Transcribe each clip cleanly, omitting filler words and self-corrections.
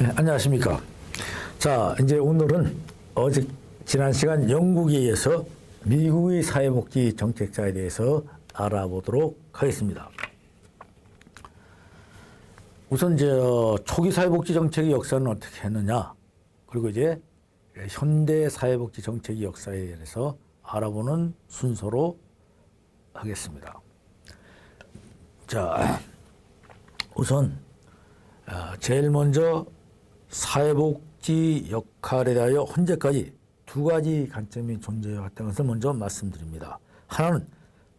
네, 안녕하십니까. 자, 이제 오늘은 지난 시간 영국에 의해서 미국의 사회복지 정책자에 대해서 알아보도록 하겠습니다. 우선 초기 사회복지 정책의 역사는 어떻게 했느냐, 그리고 이제 현대 사회복지 정책의 역사에 대해서 알아보는 순서로 하겠습니다. 자, 우선 제일 먼저 사회복지 역할에 대하여 현재까지 두 가지 관점이 존재해왔다는 것을 먼저 말씀드립니다. 하나는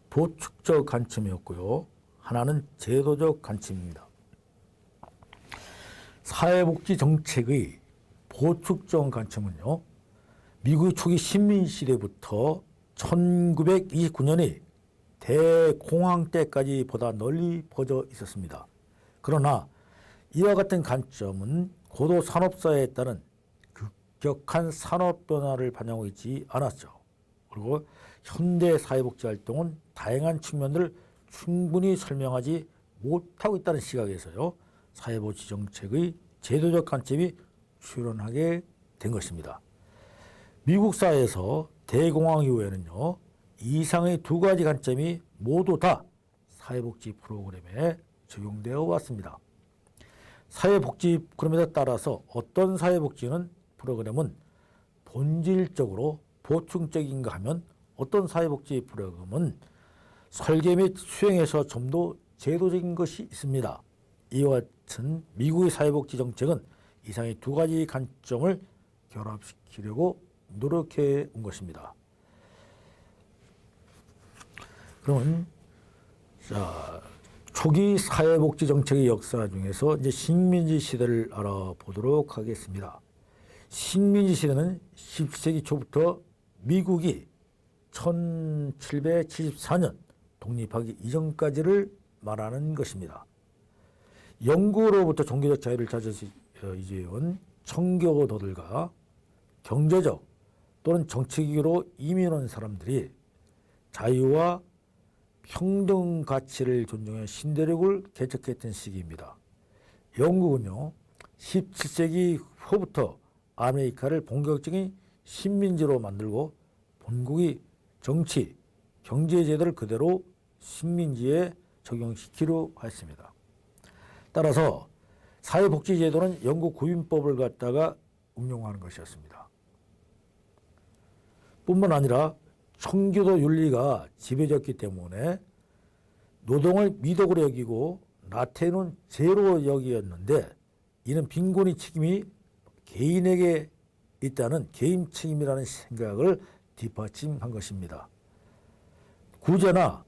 보축적 관점이었고요, 하나는 제도적 관점입니다. 사회복지 정책의 보축적 관점은요, 미국의 초기 식민시대부터 1929년의 대공황 때까지 보다 널리 퍼져 있었습니다. 그러나 이와 같은 관점은 고도 산업사회에 따른 급격한 산업 변화를 반영하고 있지 않았죠. 그리고 현대 사회복지 활동은 다양한 측면들을 충분히 설명하지 못하고 있다는 시각에서요, 사회복지 정책의 제도적 관점이 출현하게 된 것입니다. 미국 사회에서 대공황 이후에는요, 이상의 두 가지 관점이 모두 다 사회복지 프로그램에 적용되어 왔습니다. 사회복지 프로그램에 따라서 어떤 사회복지는 프로그램은 본질적으로 보충적인가 하면 어떤 사회복지 프로그램은 설계 및 수행에서 좀 더 제도적인 것이 있습니다. 이와 같은 미국의 사회복지 정책은 이상의 두 가지 관점을 결합시키려고 노력해 온 것입니다. 그러면 초기 사회복지 정책의 역사 중에서 이제 식민지 시대를 알아보도록 하겠습니다. 식민지 시대는 17세기 초부터 미국이 1774년 독립하기 이전까지를 말하는 것입니다. 영국으로부터 종교적 자유를 찾아서 이제온 청교도들과 경제적 또는 정치기로 이민 온 사람들이 자유와 평등 가치를 존중해 신대륙을 개척했던 시기입니다. 영국은요, 17세기 후부터 아메리카를 본격적인 식민지로 만들고 본국이 정치, 경제 제도를 그대로 식민지에 적용시키려 했습니다. 따라서 사회복지 제도는 영국 구인법을 갖다가 운용하는 것이었습니다. 뿐만 아니라 청교도 윤리가 지배적이기 때문에 노동을 미덕으로 여기고 나태는 죄로 여기었는데, 이는 빈곤의 책임이 개인에게 있다는 개인 책임이라는 생각을 뒷받침한 것입니다. 구제나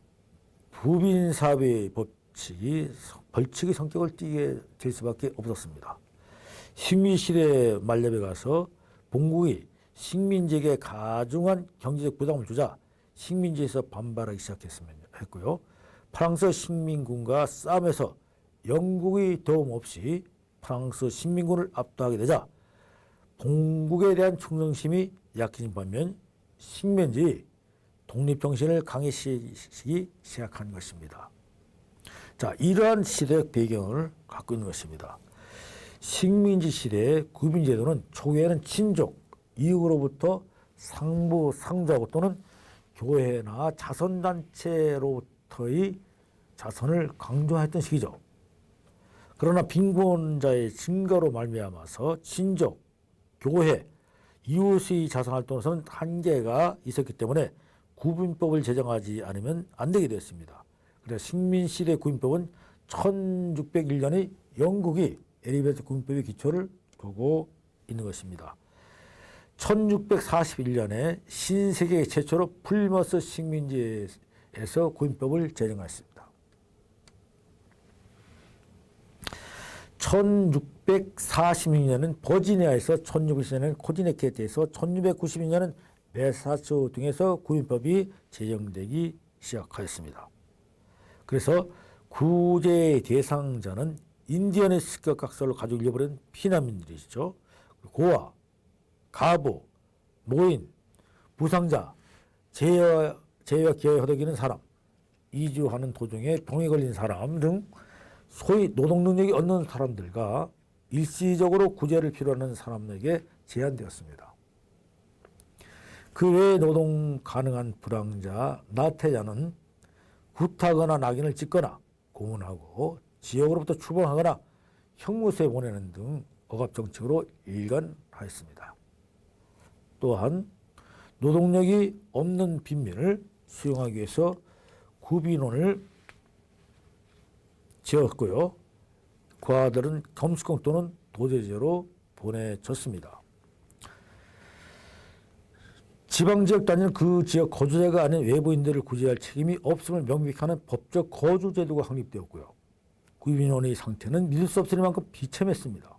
부빈사회의 벌칙의 성격을 띠게 될 수밖에 없었습니다. 식민시대 말렙에 가서 본국이 식민지에게 가중한 경제적 부담을 주자 식민지에서 반발하기 시작했고요. 프랑스 식민군과 싸움에서 영국의 도움 없이 프랑스 식민군을 압도하게 되자 본국에 대한 충성심이 약해진 반면 식민지 독립정신을 강해시키기 시작한 것입니다. 자, 이러한 시대적 배경을 갖고 있는 것입니다. 식민지 시대의 구빈제도는 초기에는 친족, 이웃으로부터 상부, 상자고 또는 교회나 자선단체로부터의 자선을 강조했던 시기죠. 그러나 빈곤자의 증가로 말미암아서 친족, 교회, 이웃의 자선활동에서는 한계가 있었기 때문에 구빈법을 제정하지 않으면 안 되게 되었습니다. 그래서 식민시대 구빈법은 1601년의 영국이 엘리베이터 구빈법의 기초를 두고 있는 것입니다. 1641년에 신세계 최초로 플ymouth 식민지에서 구인법을 제정했습니다. 1646년은 버지니아에서, 1610년은 코디네티에서, 1692년은 매사추 등에서 구인법이 제정되기 시작하였습니다. 그래서 구제의 대상자는 인디언의 습격각서를 가지고 잃어버린 피난민들이시죠. 고아, 가부, 노인, 부상자, 재해와 기회에 허덕이는 사람, 이주하는 도중에 병에 걸린 사람 등 소위 노동 능력이 없는 사람들과 일시적으로 구제를 필요하는 사람에게 제한되었습니다. 그 외에 노동 가능한 불황자, 나태자는 구타하거나 낙인을 찍거나 고문하고 지역으로부터 추방하거나 형무소에 보내는 등 억압정책으로 일관하였습니다. 또한 노동력이 없는 빈민을 수용하기 위해서 구빈원을 지었고요. 그아들은 겸수공 또는 도제제로 보내졌습니다. 지방지역 단위는 그 지역 거주자가 아닌 외부인들을 구제할 책임이 없음을 명백히 하는 법적 거주제도가 확립되었고요. 구빈원의 상태는 믿을 수 없을 만큼 비참했습니다.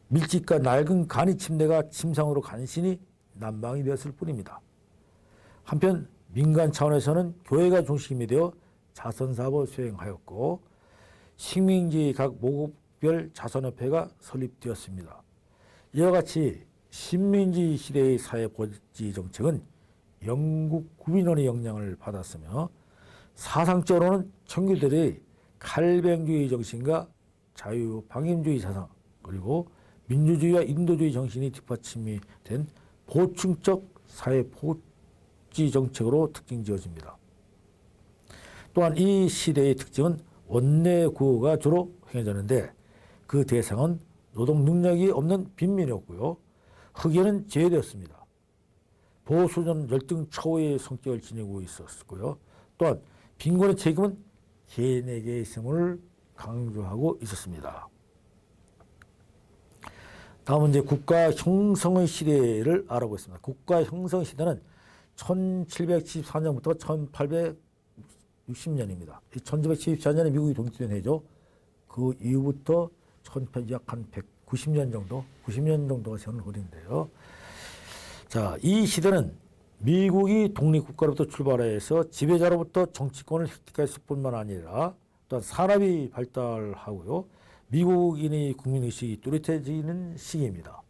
밀집과 낡은 간이 침대가 침상으로 간신히 난방이 되었을 뿐입니다. 한편 민간 차원에서는 교회가 중심이 되어 자선사업을 수행하였고 식민지 각 모국별 자선협회가 설립되었습니다. 이와 같이 식민지 시대의 사회복지 정책은 영국 구빈원의 영향을 받았으며 사상적으로는 청교도들의 칼뱅주의 정신과 자유방임주의 사상 그리고 민주주의와 인도주의 정신이 뒷받침이 된 보충적 사회복지 정책으로 특징지어집니다. 또한 이 시대의 특징은 원내 구호가 주로 행해졌는데 그 대상은 노동 능력이 없는 빈민이었고요. 흑인은 제외되었습니다. 보수는 열등 처우의 성격을 지니고 있었고요. 또한 빈곤의 책임은 개인에게 있음을 강조하고 있었습니다. 다음은 이제 국가 형성의 시대를 알아보겠습니다. 국가 형성 시대는 1774년부터 1860년입니다. 1774년에 미국이 독립된 해죠. 그 이후부터 약 한 190년 정도, 90년 정도가 세월을 걸리는데요. 자, 이 시대는 미국이 독립국가로부터 출발해서 지배자로부터 정치권을 획득했을 뿐만 아니라 또한 산업이 발달하고요. 미국인의 국민의식이 뚜렷해지는 시기입니다.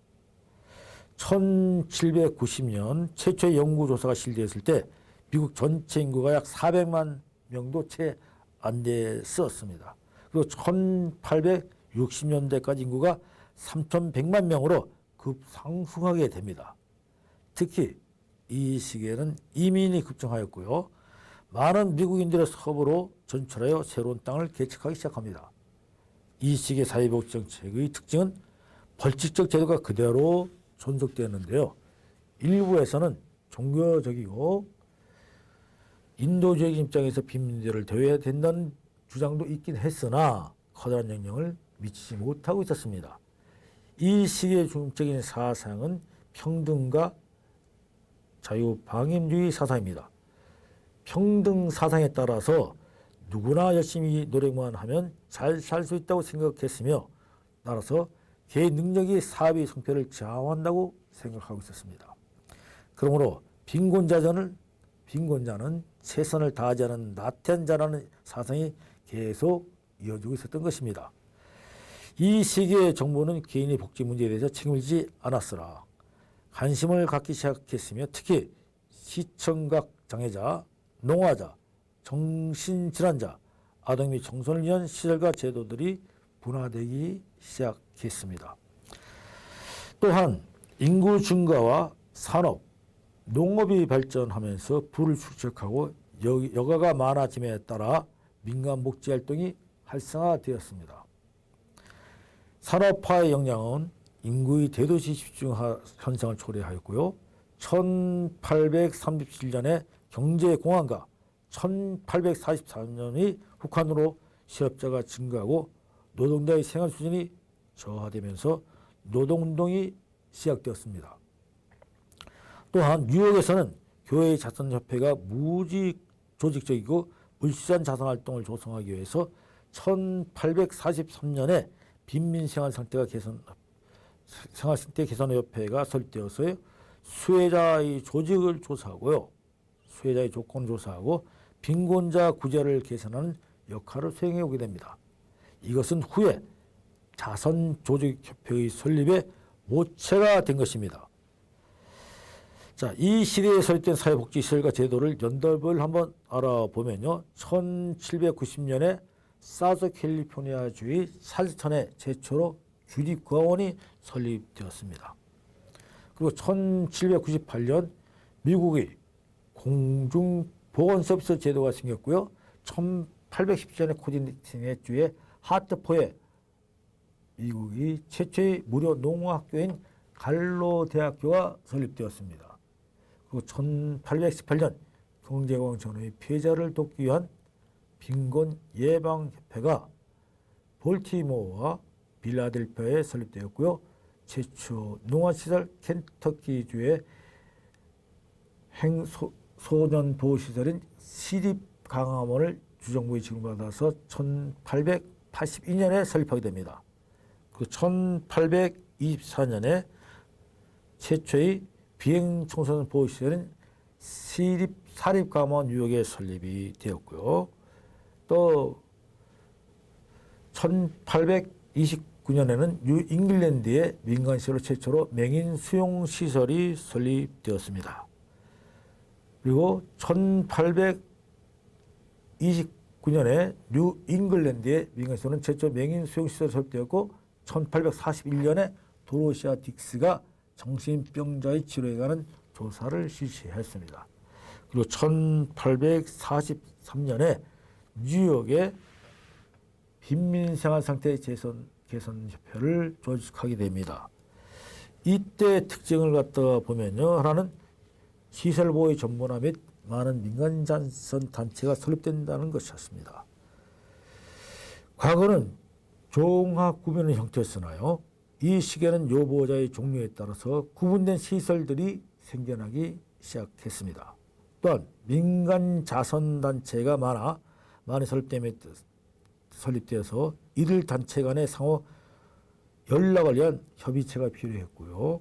1790년 최초의 연구조사가 실시됐을 때 미국 전체 인구가 약 400만 명도 채 안 됐었습니다. 그리고 1860년대까지 인구가 3,100만 명으로 급상승하게 됩니다. 특히 이 시기에는 이민이 급증하였고요. 많은 미국인들의 서부로 전출하여 새로운 땅을 개척하기 시작합니다. 이 시기의 사회복지 정책의 특징은 벌칙적 제도가 그대로 존속되었는데요. 일부에서는 종교적이고 인도주의 입장에서 빈민들을 대해야 된다는 주장도 있긴 했으나 커다란 영향을 미치지 못하고 있었습니다. 이 시기의 중점적인 사상은 평등과 자유방임주의 사상입니다. 평등 사상에 따라서 누구나 열심히 노력만 하면 잘 살 수 있다고 생각했으며 따라서 개인 능력이 사회의 성패를 좌우한다고 생각하고 있었습니다. 그러므로 빈곤자는 최선을 다하지 않은 나태한 자라는 사상이 계속 이어지고 있었던 것입니다. 이 시기의 정부는 개인의 복지 문제에 대해서 책임을 지지 않았으나 관심을 갖기 시작했으며 특히 시청각 장애자, 농화자, 정신질환자, 아동 및 청소년을 위한 시설과 제도들이 분화되기 시작했습니다. 또한 인구 증가와 산업, 농업이 발전하면서 부를 축적하고 여가가 많아짐에 따라 민간 복지 활동이 활성화되었습니다. 산업화의 영향은 인구의 대도시 집중 현상을 초래하였고요. 1837년에 경제공황과 1844년의 북한으로 실업자가 증가하고 노동자의 생활 수준이 저하되면서 노동운동이 시작되었습니다. 또한 뉴욕에서는 교회 자선협회가 무직 조직적이고 물시한 자선활동을 조성하기 위해서 1843년에 빈민생활상태 개선협회가 설립되어서 수혜자의 조직을 조사하고요. 수혜자의 조건을 조사하고 빈곤자 구제를 개선하는 역할을 수행해 오게 됩니다. 이것은 후에 자선조직협회의 설립의 모체가 된 것입니다. 자, 이 시대에 설립된 사회복지시설과 제도를 연도별 한번 알아보면요. 1790년에 사우스캘리포니아주의 찰스턴에 최초로 주립공원이 설립되었습니다. 그리고 1798년 미국의 공중보건서비스 제도가 생겼고요. 1817년에 코디네티컷주의 하트포에 미국의 최초의 무료 농어학교인 갈로 대학교가 설립되었습니다. 그리고 1818년 경제공황 전후의 피해자를 돕기 위한 빈곤 예방협회가 볼티모어와 빌라델피아에 설립되었고요. 최초 농아시설 켄터키주의 소년보호시설인 시립강화원을 주정부의 지급받아서 1882년에 설립하게 됩니다. 그 1824년에 최초의 비행청소년 보호시설인 사립강화원 뉴욕에 설립이 되었고요. 또 1829년에는 뉴잉글랜드의 민간시설로 최초로 맹인 수용시설이 설립되었습니다. 그리고 1829년에 뉴잉글랜드의 민간시설은 최초 맹인 수용시설이 설립되었고 1841년에 도로시아 딕스가 정신병자의 치료에 관한 조사를 실시했습니다. 그리고 1843년에 뉴욕의 빈민생활상태 개선협회를 조직하게 됩니다. 이때 특징을 갖다가 보면요. 하나는 시설보호의 전문화 및 많은 민간자선 단체가 설립된다는 것이었습니다. 과거는 종합구별의 형태였으나요. 이 시기에는 요보호자의 종류에 따라서 구분된 시설들이 생겨나기 시작했습니다. 또한 민간자선단체가 많이 설립되어서 이들 단체 간의 상호 연락을 위한 협의체가 필요했고요.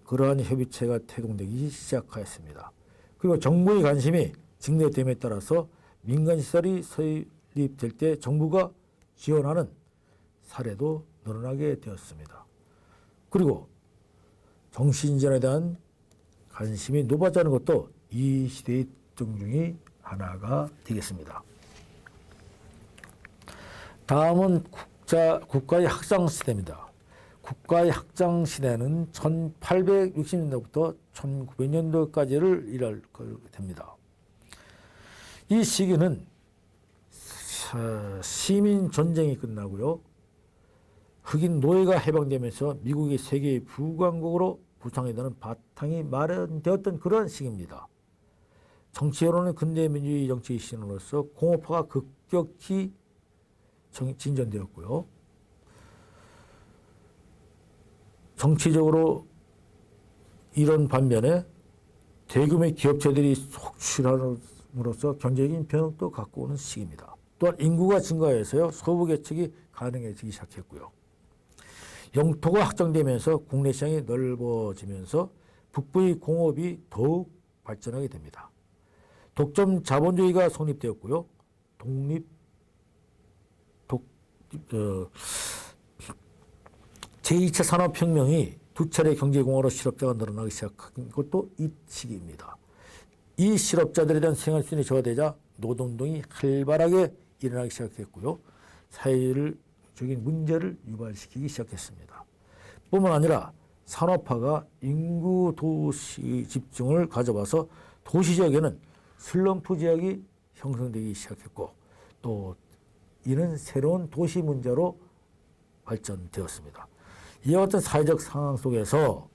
그러한 협의체가 태동되기 시작하였습니다. 그리고 정부의 관심이 증대됨에 따라서 민간시설이 설립될 때 정부가 지원하는 사례도 늘어나게 되었습니다. 그리고 정신질환에 대한 관심이 높아지는 것도 이 시대의 특징 중에 하나가 되겠습니다. 다음은 국가의 학장시대입니다. 국가의 학장시대는 1860년도부터 1900년도까지를 일할 됩니다. 이 시기는 시민전쟁이 끝나고요. 흑인 노예가 해방되면서 미국이 세계의 부강국으로 부상하는 바탕이 마련되었던 그런 시기입니다. 정치 여론은 근대민주주의 정치의 신호로서 공업화가 급격히 진전되었고요. 정치적으로 이런 반면에 대규모의 기업체들이 속출함으로써 경제적인 변화도 갖고 오는 시기입니다. 또한 인구가 증가해서요. 소부 개척이 가능해지기 시작했고요. 영토가 확장되면서 국내 시장이 넓어지면서 북부의 공업이 더욱 발전하게 됩니다. 독점 자본주의가 성립되었고요. 제2차 산업혁명이 두 차례 경제공화로 실업자가 늘어나기 시작한 것도 이 시기입니다. 이 실업자들에 대한 생활수준이 저하되자 노동운동이 활발하게 일어나기 시작했고요. 사회적인 문제를 유발시키기 시작했습니다. 뿐만 아니라 산업화가 인구 도시 집중을 가져와서 도시 지역에는 슬럼프 지역이 형성되기 시작했고 또 이는 새로운 도시 문제로 발전되었습니다. 이와 같은 사회적 상황 속에서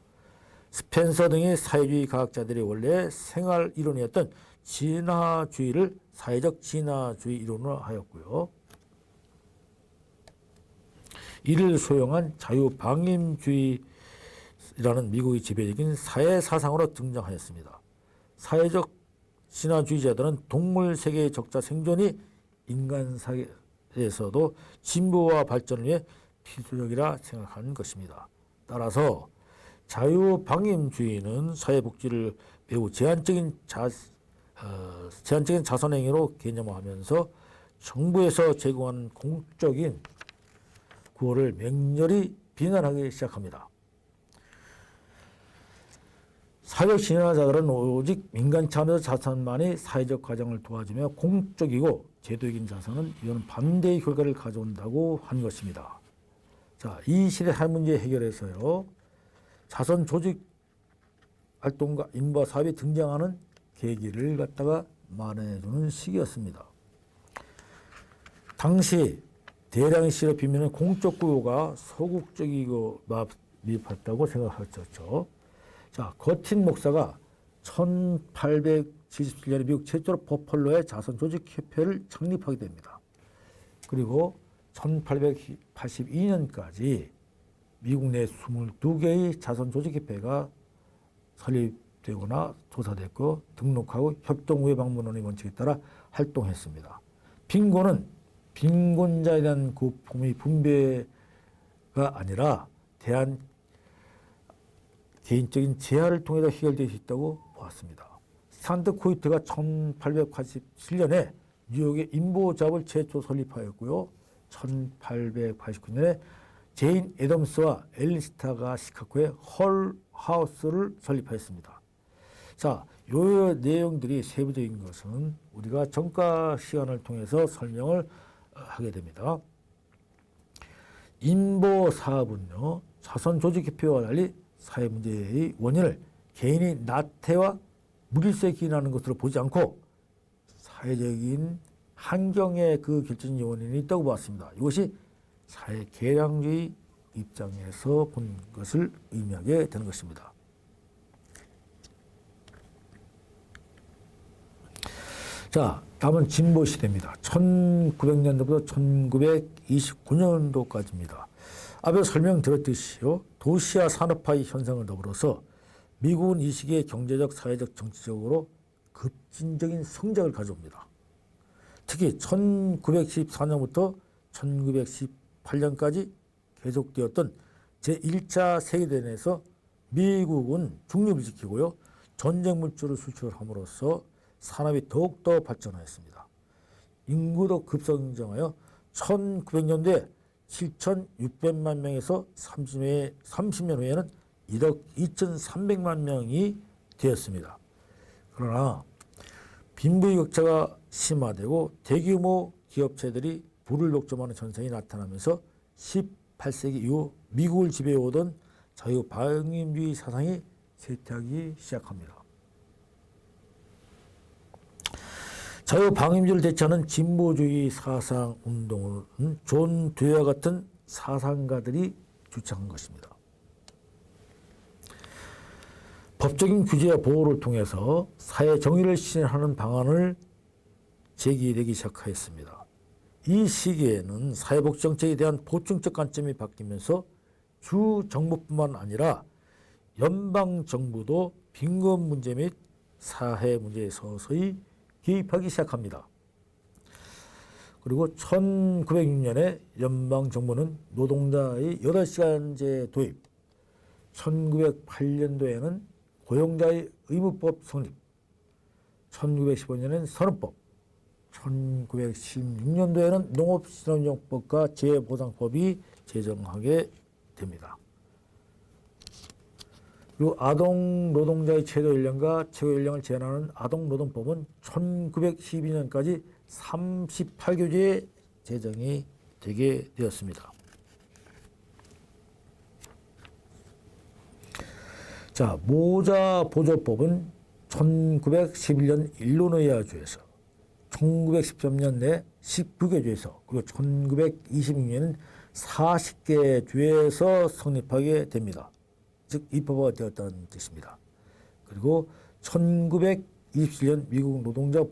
스펜서 등의 사회주의 과학자들이 원래 생활 이론이었던 진화주의를 사회적 진화주의 이론으로 하였고요. 이를 소용한 자유방임주의라는 미국의 지배적인 사회 사상으로 등장하였습니다. 사회적 진화주의자들은 동물 세계의 적자 생존이 인간 사회에서도 진보와 발전을 위해 필수적이라 생각하는 것입니다. 따라서 자유방임주의는 사회복지를 매우 제한적인 자선행위로 개념화하면서 정부에서 제공하는 공적인 구호를 맹렬히 비난하기 시작합니다. 사회적 진화자들은 오직 민간 차원에서 자선만이 사회적 과정을 도와주며 공적이고 제도적인 자산은 이런 반대의 결과를 가져온다고 한 것입니다. 자, 이 시대 할 문제 해결에서요. 자선 조직 활동과 인바 사업이 등장하는 계기를 갖다가 마련해주는 시기였습니다. 당시 대량의 실업 빈민은 공적 구호가 소극적이고 미흡했다고 생각했었죠. 자, 거틴 목사가 1877년에 미국 최초로 버펄로의 자선조직협회를 창립하게 됩니다. 그리고 1882년까지 미국 내 22개의 자선조직협회가 설립되거나 조사됐고 등록하고 협동우회 방문원의 원칙에 따라 활동했습니다. 빈곤은 빈곤자에 대한 고품의 분배가 아니라 대한 개인적인 재화를 통해서 해결될 수 있다고 보았습니다. 스탠드 코이트가 1887년에 뉴욕의 인보잡을 최초 설립하였고요. 1889년에 제인 애덤스와 엘리스타가 시카고의 헐 하우스를 설립하였습니다. 자, 요 내용들이 세부적인 것은 우리가 전과 시간을 통해서 설명을 하게 됩니다. 인보 사업은요, 자선 조직협회와 달리 사회 문제의 원인을 개인이 나태와 무질서에 기인하는 것으로 보지 않고 사회적인 환경에 그 결정적인 원인이 있다고 보았습니다. 이것이 사회 개량주의 입장에서 본 것을 의미하게 되는 것입니다. 자, 다음은 진보 시대입니다. 1900년도부터 1929년도까지입니다. 앞에 설명드렸듯이요, 도시화 산업화의 현상을 더불어서 미국은 이 시기에 경제적, 사회적, 정치적으로 급진적인 성장을 가져옵니다. 특히 1914년부터 1918년까지 계속되었던 제1차 세계대전에서 미국은 중립을 지키고요, 전쟁 물자를 수출함으로써 산업이 더욱더 발전하였습니다. 인구도 급성장하여 1900년도에 7,600만 명에서 30년 후에는 1억 2,300만 명이 되었습니다. 그러나 빈부의 격차가 심화되고 대규모 기업체들이 부를 독점하는 현상이 나타나면서 18세기 이후 미국을 지배해오던 자유방임주의 사상이 쇠퇴하기 시작합니다. 자유방임주의를 대체하는 진보주의 사상운동은 존 듀어와 같은 사상가들이 주창한 것입니다. 법적인 규제와 보호를 통해서 사회 정의를 실현하는 방안을 제기되기 시작하였습니다. 이 시기에는 사회복지 정책에 대한 보충적 관점이 바뀌면서 주 정부뿐만 아니라 연방 정부도 빈곤 문제 및 사회 문제에 서서히 개입하기 시작합니다. 그리고 1906년에 연방 정부는 노동자의 8시간제 도입, 1908년도에는 고용자의 의무법 성립, 1915년에는 선언법, 1916년도에는 농업신혼용법과 재보상법이 제정하게 됩니다. 그리고 아동 노동자의 최저 연령과 최고 연령을 제한하는 아동노동법은 1912년까지 38교제에 제정이 되게 되었습니다. 자, 모자보조법은 1911년 일리노이주에서, 1913년 내 19개 주에서, 그리고 1926년은 40개 주에서 성립하게 됩니다. 즉 입법화가 되었다는 뜻입니다. 그리고 1927년 미국 노동자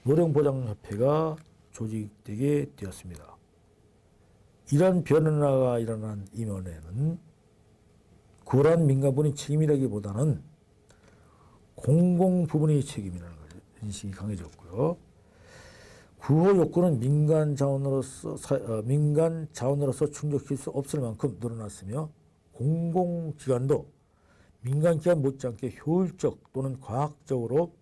노령보장협회가 조직되게 되었습니다. 이러한 변화가 일어난 이면에는 구란 민간부분의 책임이라기보다는 공공부분의 책임이라는 인식이 강해졌고요. 구호 욕구는 민간 자원으로서 충족시킬 수 없을 만큼 늘어났으며 공공기관도 민간기관 못지않게 효율적 또는 과학적으로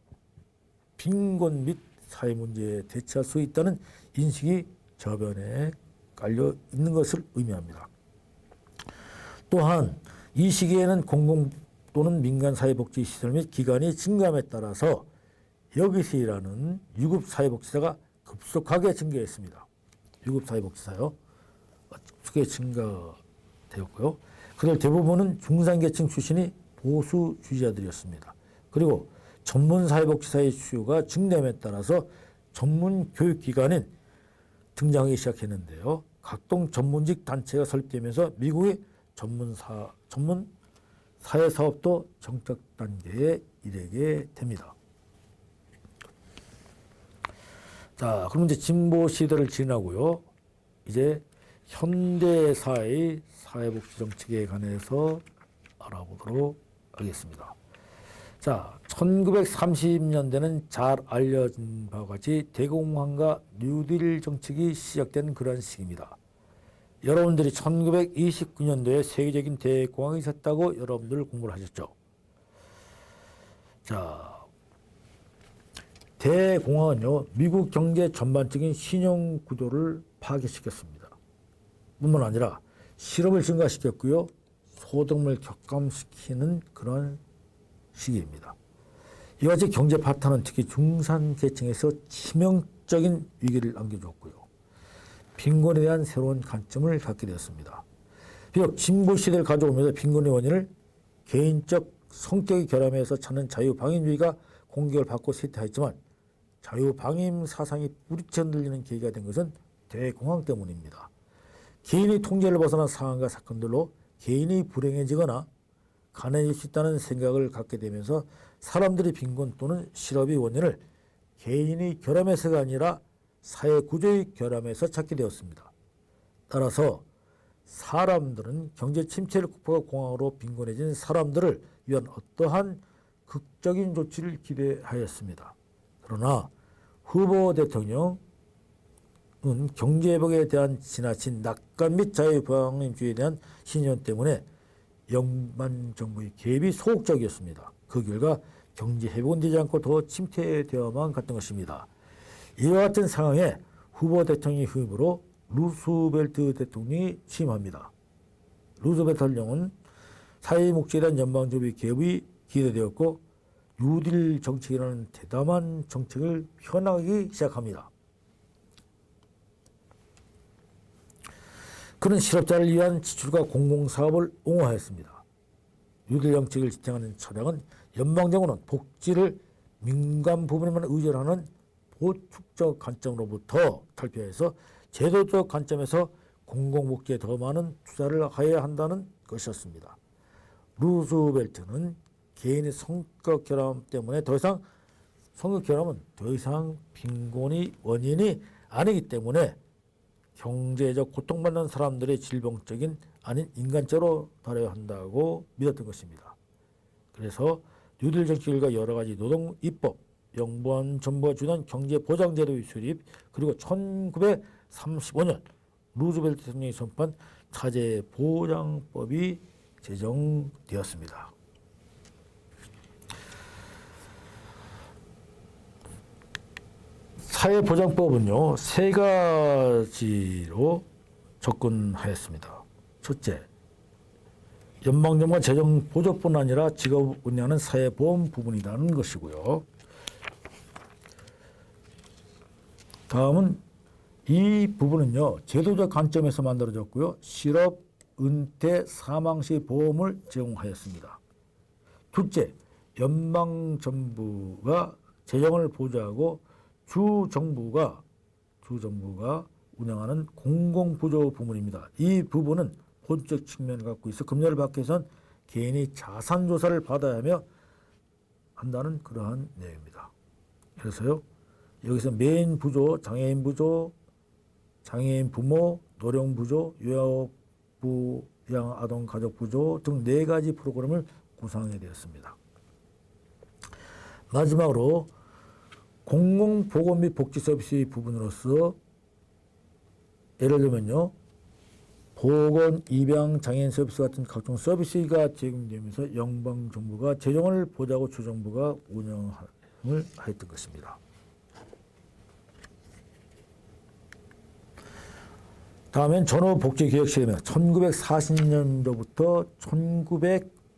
빈곤 및 사회문제에 대처할 수 있다는 인식이 저변에 깔려 있는 것을 의미합니다. 또한 이 시기에는 공공 또는 민간 사회복지시설 및 기관이 증감에 따라서 여기서 일하는 유급 사회복지사가 급속하게 증가했습니다. 유급 사회복지사요. 크게 증가되었고요. 그들 대부분은 중산계층 출신이 보수 주의자들이었습니다. 그리고 전문 사회복지사의 수요가 증대함에 따라서 전문 교육기관인 등장하기 시작했는데요. 각종 전문직 단체가 설립되면서 미국의 전문 사회사업도 정착 단계에 이르게 됩니다. 자, 그럼 이제 진보 시대를 지나고요. 이제 현대사의 사회복지 정책에 관해서 알아보도록 하겠습니다. 자, 1930년대는 잘 알려진 바와 같이 대공황과 뉴딜 정책이 시작된 그러한 시기입니다. 여러분들이 1929년도에 세계적인 대공황이 있었다고 여러분들 공부를 하셨죠. 자, 대공황은요, 미국 경제 전반적인 신용 구조를 파괴시켰습니다. 뿐만 아니라 실업을 증가시켰고요, 소득을 격감시키는 그런 시기입니다. 이와 같이 경제 파탄은 특히 중산계층에서 치명적인 위기를 안겨주었고요. 빈곤에 대한 새로운 관점을 갖게 되었습니다. 비록 진보시대를 가져오면서 빈곤의 원인을 개인적 성격의 결함에서 찾는 자유방임주의가 공격을 받고 쇠퇴하였지만 자유방임 사상이 뿌리쳐 흔들리는 계기가 된 것은 대공황 때문입니다. 개인의 통제를 벗어난 상황과 사건들로 개인이 불행해지거나 가난해질 수 있다는 생각을 갖게 되면서 사람들이 빈곤 또는 실업의 원인을 개인의 결함에서가 아니라 사회 구조의 결함에서 찾게 되었습니다. 따라서 사람들은 경제 침체를 극복하고 공황으로 빈곤해진 사람들을 위한 어떠한 극적인 조치를 기대하였습니다. 그러나 후보 대통령은 경제회복에 대한 지나친 낙관 및 자유방임주의에 대한 신념 때문에 영만 정부의 개입이 소극적이었습니다. 그 결과 경제 회복은 되지 않고 더 침체되어만 갔던 것입니다. 이와 같은 상황에 후보 대통령의 후임으로 루스벨트 대통령이 취임합니다. 루스벨트 대통령은 사회복지에 대한 연방정부의 개입이 기대되었고 뉴딜 정책이라는 대담한 정책을 펴나가기 시작합니다. 그는 실업자를 위한 지출과 공공사업을 옹호하였습니다. 뉴딜 정책을 지탱하는 철학은 연방정부는 복지를 민간 부분에만 의존하는 보축적 관점으로부터 탈피해서 제도적 관점에서 공공복지에 더 많은 투자를 해야 한다는 것이었습니다. 루스벨트는 개인의 성격 결함 때문에 성격 결함은 더 이상 빈곤의 원인이 아니기 때문에 경제적 고통받는 사람들의 질병적인 아닌 인간적으로 다뤄야 한다고 믿었던 것입니다. 그래서 뉴딜 정책과 여러 가지 노동 입법, 영부원 정부가 주는 경제보장제도의 수립, 그리고 1935년 루스벨트 대통령이 선포한 차제보장법이 제정되었습니다. 사회보장법은요, 세 가지로 접근하였습니다. 첫째, 연방정부가 재정 보조뿐 아니라 직업을 운영하는 사회보험 부분이라는 것이고요. 다음은 이 부분은요, 제도적 관점에서 만들어졌고요. 실업, 은퇴, 사망 시 보험을 제공하였습니다. 둘째, 연방정부가 재정을 보조하고 주정부가 운영하는 공공부조 부문입니다. 이 부분은 본적 측면을 갖고 있어 금년을 받기 위해선 개인이 자산조사를 받아야 하며 한다는 그러한 내용입니다. 그래서요, 여기서 메인 부조, 장애인 부조, 장애인 부모, 노령 부조, 요양부, 아동 가족 부조 등 4가지 프로그램을 구성하게 되었습니다. 마지막으로 공공보건 및 복지 서비스의 부분으로서 예를 들면요, 보건, 입양, 장애인 서비스 같은 각종 서비스가 제공되면서 연방정부가 재정을 보좌하고 주정부가 운영을 하였던 것입니다. 다음엔 전후복지개혁시대입니다. 1940년도부터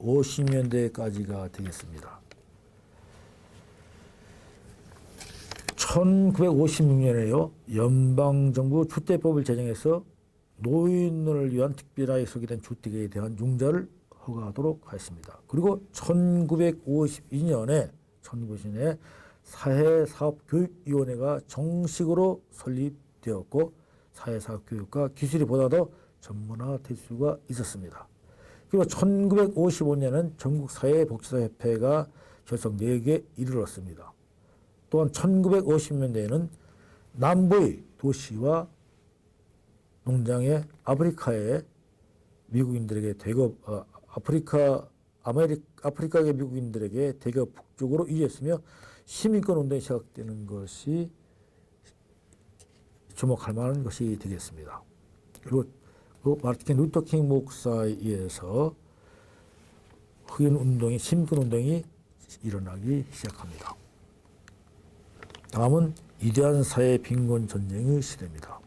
1950년대까지가 되겠습니다. 1956년에요. 연방정부 주택법을 제정해서 노인을 위한 특별하게 설계된 주택에 대한 융자를 허가하도록 하였습니다. 그리고 1952년에 사회사업교육위원회가 정식으로 설립되었고 사회사업교육과 기술이 보다 더 전문화될 수가 있었습니다. 그리고 1955년에는 전국사회복지사협회가 결성 4개 이르렀습니다. 또한 1950년대에는 남부의 도시와 농장의 아프리카의 미국인들에게 대거 아프리카의 미국인들에게 대거 북쪽으로 이주했으며 시민권 운동이 시작되는 것이 주목할 만한 것이 되겠습니다. 그리고 그 마르틴 루터킹 목사에 의해서 흑인 운동이 시민권 운동이 일어나기 시작합니다. 다음은 위대한 사회 빈곤 전쟁의 시대입니다.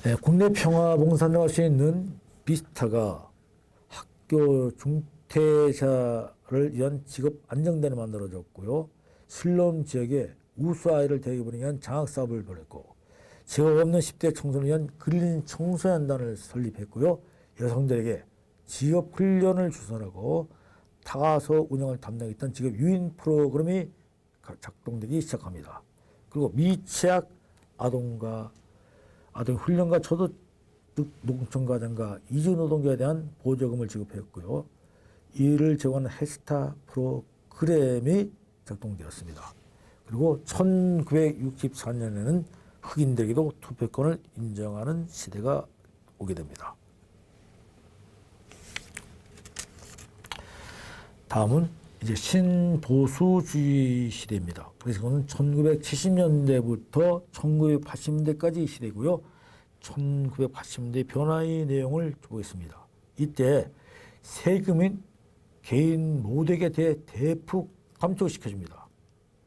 네, 국내 평화 봉사를 할 수 있는 비스타가 학교 중퇴자를 위한 직업 안정단을 만들어졌고요. 슬럼 지역에 우수 아이를 대입을 위한 장학 사업을 벌였고 직업 없는 10대 청소년을 위한 그린 청소년단을 설립했고요. 여성들에게 직업 훈련을 주선하고 타가서 운영을 담당했던 직업 유인 프로그램이 작동되기 시작합니다. 그리고 미취학 아동 훈련과 초등 농촌가정과 이주노동자에 대한 보조금을 지급했고요. 이를 제공하는 헬스타 프로그램이 작동되었습니다. 그리고 1964년에는 흑인들에게도 투표권을 인정하는 시대가 오게 됩니다. 다음은 이제 신보수주의 시대입니다. 그래서 이거는 1970년대부터 1980년대까지 시대고요. 1980년대 변화의 내용을 보겠습니다. 이때 세금은 개인 모두에게 대폭 감축시켜줍니다.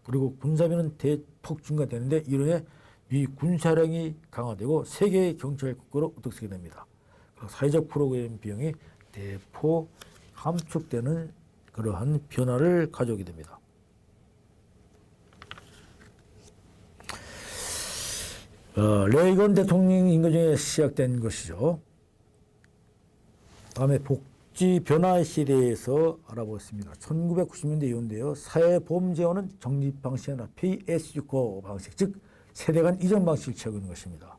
그리고 군사비는 대폭 증가되는데 이로 인해 미 군사력이 강화되고 세계의 경찰 국가로 우뚝 서게 됩니다. 사회적 프로그램 비용이 대폭 감축되는 그러한 변화를 가져오게 됩니다. 레이건 대통령 임기 중에 시작된 것이죠. 다음에 복지 변화 시대에서 알아보겠습니다. 1990년대 이후인데요. 사회보험제도는 적립 방식이 아니라 pay-as-you-go 방식, 즉 세대 간 이전 방식을 취하고 있는 것입니다.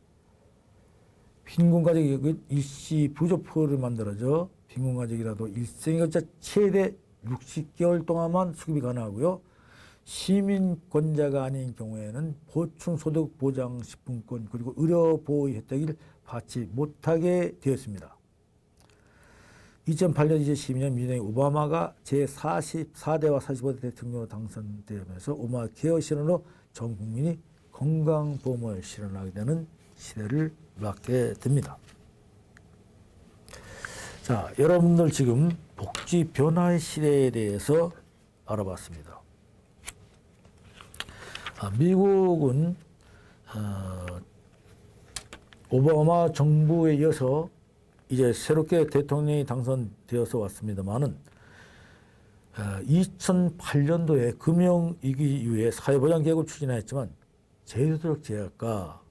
빈곤가족이 일시 부조표를 만들어져 빈곤가족이라도 일생에 걸쳐 최대 60개월 동안만 수급이 가능하고요. 시민권자가 아닌 경우에는 보충소득보장식품권 그리고 의료보호 혜택을 받지 못하게 되었습니다. 2008년 2012년 민주당의 오바마가 제44대와 45대 대통령으로 당선되면서 오바마 케어 실현으로 전 국민이 건강보험을 실현하게 되는 시대를 맞게 됩니다. 자, 여러분들 지금 복지 변화의 시대에 대해서 알아봤습니다. 미국은 오바마 정부에 이어서 이제 새롭게 대통령이 당선되어서 왔습니다만은 2008년도에 금융위기 이후에 사회보장개혁을 추진하였지만 제도적 제약과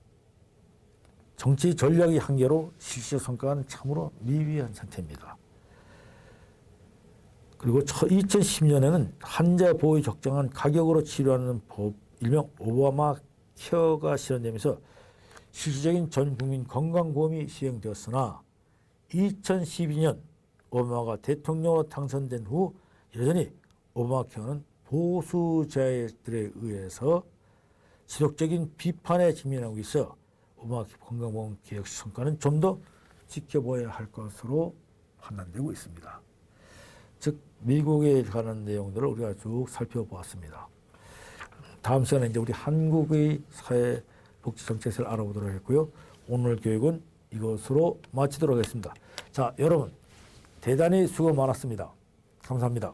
정치 전략의 한계로 실질 성과는 참으로 미비한 상태입니다. 그리고 2010년에는 환자 보호에 적정한 가격으로 치료하는 법, 일명 오바마 케어가 실현되면서 실질적인 전 국민 건강보험이 시행되었으나 2012년 오바마가 대통령으로 당선된 후 여전히 오바마 케어는 보수자들에 의해서 지속적인 비판에 직면하고 있어 오바마 건강보험 개혁 성과는 좀 더 지켜봐야 할 것으로 판단되고 있습니다. 즉 미국에 관한 내용들을 우리가 쭉 살펴보았습니다. 다음 시간에 이제 우리 한국의 사회 복지 정책을 알아보도록 했고요. 오늘 교육은 이것으로 마치도록 하겠습니다. 자, 여러분 대단히 수고 많았습니다. 감사합니다.